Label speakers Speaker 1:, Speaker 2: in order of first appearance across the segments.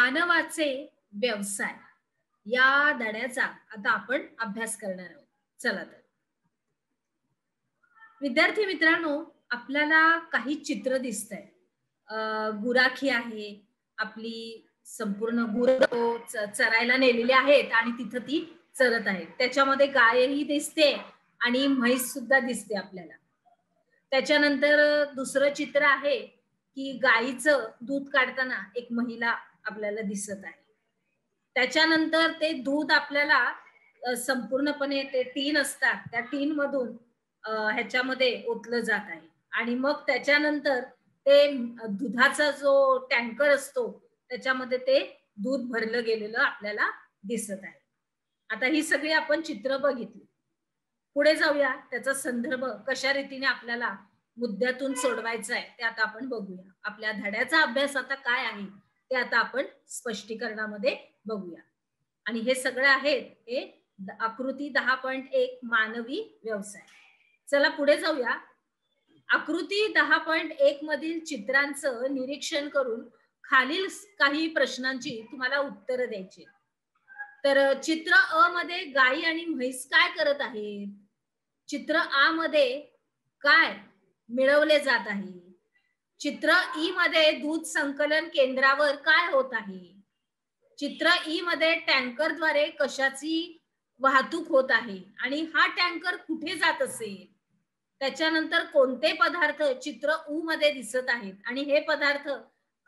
Speaker 1: मानवाचे व्यवसाय या धड्याचा आता आपण अभ्यास करणार आहोत. चला तर विद्यार्थी मित्रांनो, आपल्याला काही चित्र दिसतंय. गुराखी आहे. आपली संपूर्ण गुरं चरायला नेलेली आहेत आणि तिथं ती चरत आहेत. त्याच्यामध्ये गायही दिसते आणि म्हैस सुद्धा दिसते आपल्याला. त्याच्यानंतर दुसरं चित्र आहे की गाईचं दूध काढताना एक महिला आपल्याला दिसत आहे. त्याच्यानंतर ते दूध आपल्याला संपूर्णपणे ते टीन असतात, त्या टीन मधून ह्याच्यामध्ये ओतलं जात आहे आणि मग त्याच्यानंतर ते दुधाचा जो टँकर असतो त्याच्यामध्ये ते दूध भरलं गेलेलं आपल्याला दिसत आहे. आता ही सगळी आपण चित्र बघितली. पुढे जाऊया, त्याचा संदर्भ कशा रीतीने आपल्याला मुद्द्यातून सोडवायचा आहे ते आता आपण बघूया. आपल्या धड्याचा अभ्यास आता काय आहे ते आता आपण स्पष्टीकरणामध्ये बघूया. आणि हे सगळं आहे हे आकृती 10.1 मानवी व्यवसाय. चला पुढे जाऊया. आकृती 10.1 मधील चित्रांचं निरीक्षण करून खालील काही प्रश्नांची तुम्हाला उत्तर द्यायची. तर चित्र अ मध्ये गाई आणि म्हैस काय करत आहेत? चित्र आ मध्ये काय मिळवले जात आहे? चित्र ई मध्ये दूध संकलन केंद्रावर काय होत आहे? चित्र ई मध्ये टँकरद्वारे कशाची वाहतूक होत आहे आणि हा टँकर कुठे जात असेल? त्याच्यानंतर कोणते पदार्थ चित्र ऊ मध्ये दिसत आहेत आणि हे पदार्थ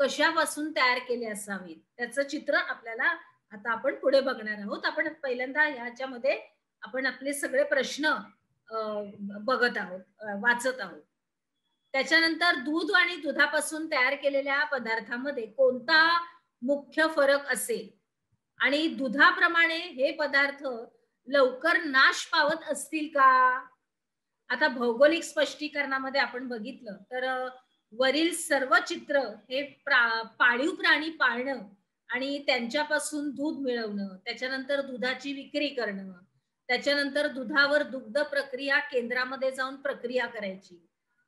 Speaker 1: कशापासून तयार केले असावेत त्याचं चित्र आपल्याला आता आपण पुढे बघणार आहोत. आपण पहिल्यांदा याच्यामध्ये आपण आपले सगळे प्रश्न बघत आहोत, वाचत आहोत. त्याच्यानंतर दूध आणि दुधापासून तयार केलेल्या पदार्थामध्ये कोणता मुख्य फरक असेल आणि दुधाप्रमाणे हे पदार्थ लवकर नाश पावत असतील का? आता भौगोलिक स्पष्टीकरणामध्ये आपण बघितलं तर वरील सर्व चित्र हे पाळीव प्राणी पाळणं आणि त्यांच्यापासून दूध मिळवणं, त्याच्यानंतर दुधाची विक्री करणं, त्याच्यानंतर दुधावर दुग्ध प्रक्रिया केंद्रामध्ये जाऊन प्रक्रिया करायची,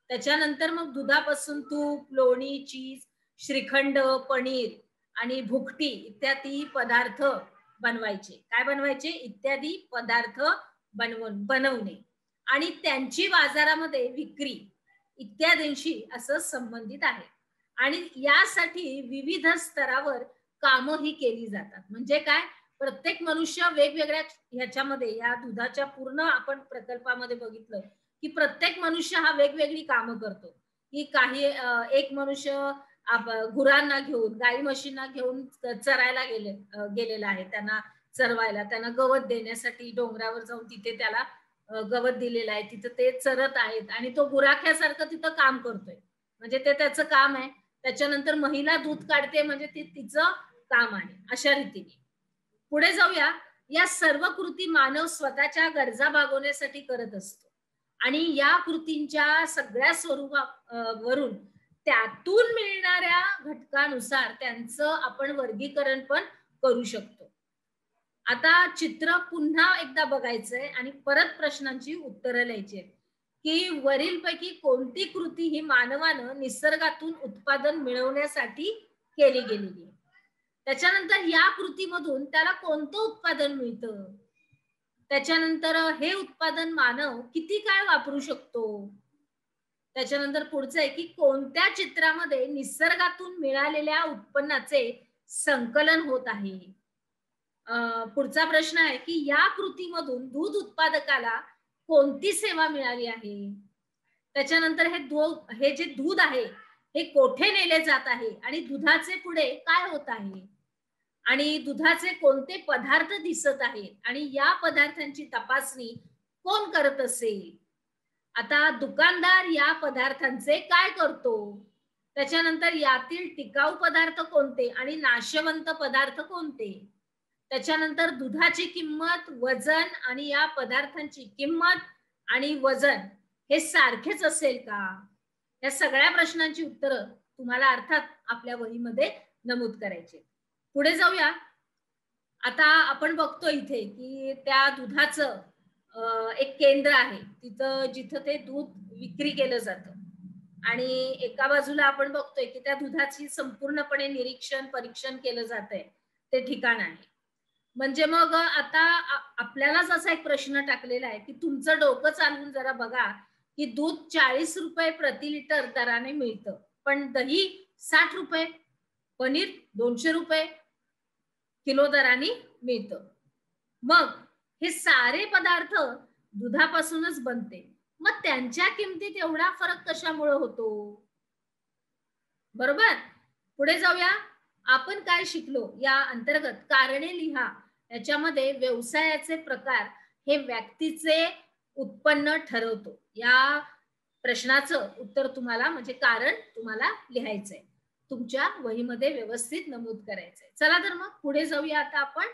Speaker 1: त्याच्यानंतर मग दुधापासून तूप, लोणी, चीज, श्रीखंड, पनीर आणि भुकटी इत्यादी पदार्थ बनवायचे. काय बनवायचे? इत्यादी पदार्थ बनवणे आणि त्यांची बाजारामध्ये विक्री इत्यादींशी असं संबंधित आहे. आणि यासाठी विविध स्तरावर कामही केली जातात. म्हणजे काय? प्रत्येक मनुष्य वेगवेगळ्या ह्याच्यामध्ये या दुधाच्या पूर्ण आपण प्रकल्पामध्ये बघितलं की प्रत्येक मनुष्य हा वेगवेगळी कामं करतो. की काही एक मनुष्य गुरांना घेऊन, गाई म्हशींना घेऊन चरायला गेलेला आहे, त्यांना चरवायला, त्यांना गवत देण्यासाठी डोंगरावर जाऊन तिथे त्याला गवत दिलेलं आहे, तिथं ते चरत आहेत आणि तो गुराख्यासारखं तिथं काम करतोय, म्हणजे ते त्याचं काम आहे. त्याच्यानंतर महिला दूध काढते म्हणजे ते तिचं काम आहे. अशा रीतीने पुढे जाऊया. या सर्व कृती मानव स्वतःच्या गरजा भागवण्यासाठी करत असतो आणि या कृतींच्या सगळ्या स्वरूपावरून त्यातून मिळणाऱ्या घटकानुसार त्यांचं आपण वर्गीकरण पण करू शकतो. आता चित्र पुन्हा एकदा बघायचंय आणि परत प्रश्नांची उत्तरं लिहायची की वरीलपैकी कोणती कृती ही मानवानं निसर्गातून उत्पादन मिळवण्यासाठी केली गेलेली आहे. त्याच्यानंतर या कृतीमधून त्याला कोणतं उत्पादन मिळतं, त्याच्यानंतर हे उत्पादन मानव किती काळ वापरू शकतो, त्याच्यानंतर पुढचं आहे की कोणत्या चित्रामध्ये निसर्गातून मिळालेल्या उत्पन्नाचे संकलन होत आहे. पुढचा प्रश्न आहे की या कृतीमधून दूध उत्पादकाला कोणती सेवा मिळाली आहे. त्याच्यानंतर हे जे दूध आहे हे कोठे नेले जात आहे आणि दुधाचे पुढे काय होत आहे आणि दुधाचे कोणते पदार्थ दिसत आहेत आणि या पदार्थांची तपासणी कोण करत असेल. आता दुकानदार या पदार्थांचे काय करतो, त्याच्यानंतर यातील टिकाऊ पदार्थ कोणते आणि नाशवंत पदार्थ कोणते, त्याच्यानंतर दुधाची किंमत, वजन आणि या पदार्थांची किंमत आणि वजन हे सारखेच असेल का. या सगळ्या प्रश्नांची उत्तरं तुम्हाला अर्थात आपल्या वहीमध्ये नमूद करायचे. पुढे जाऊया. आता आपण बघतो इथे की त्या दुधाचं एक केंद्र आहे, तिथं जिथं ते दूध विक्री केलं जातं. आणि एका बाजूला आपण बघतोय की त्या दुधाची संपूर्णपणे निरीक्षण परीक्षण केलं जात आहे ते ठिकाण आहे. म्हणजे मग आता आपल्यालाच असा एक प्रश्न टाकलेला आहे की तुमचं डोकं चालवून जरा बघा की दूध 40 रुपये प्रति लिटर दराने मिळतं, पण दही 60 रुपये, पनीर 200 रुपये किलो दराने मिळतं. मग हे सारे पदार्थ दुधापासूनच बनते. मग त्यांच्या किमतीत एवढा फरक कशामुळे होतो? बरोबर. पुढे जाऊया. आपण काय शिकलो या अंतर्गत कारणे लिहा. याच्यामध्ये व्यवसायाचे प्रकार हे व्यक्तीचे उत्पन्न ठरवतो. या प्रश्नाचं उत्तर तुम्हाला म्हणजे कारण तुम्हाला लिहायचंय. तुमच्या वहीमध्ये व्यवस्थित नमूद करायचंय. चला तर मग पुढे जाऊया आता आपण.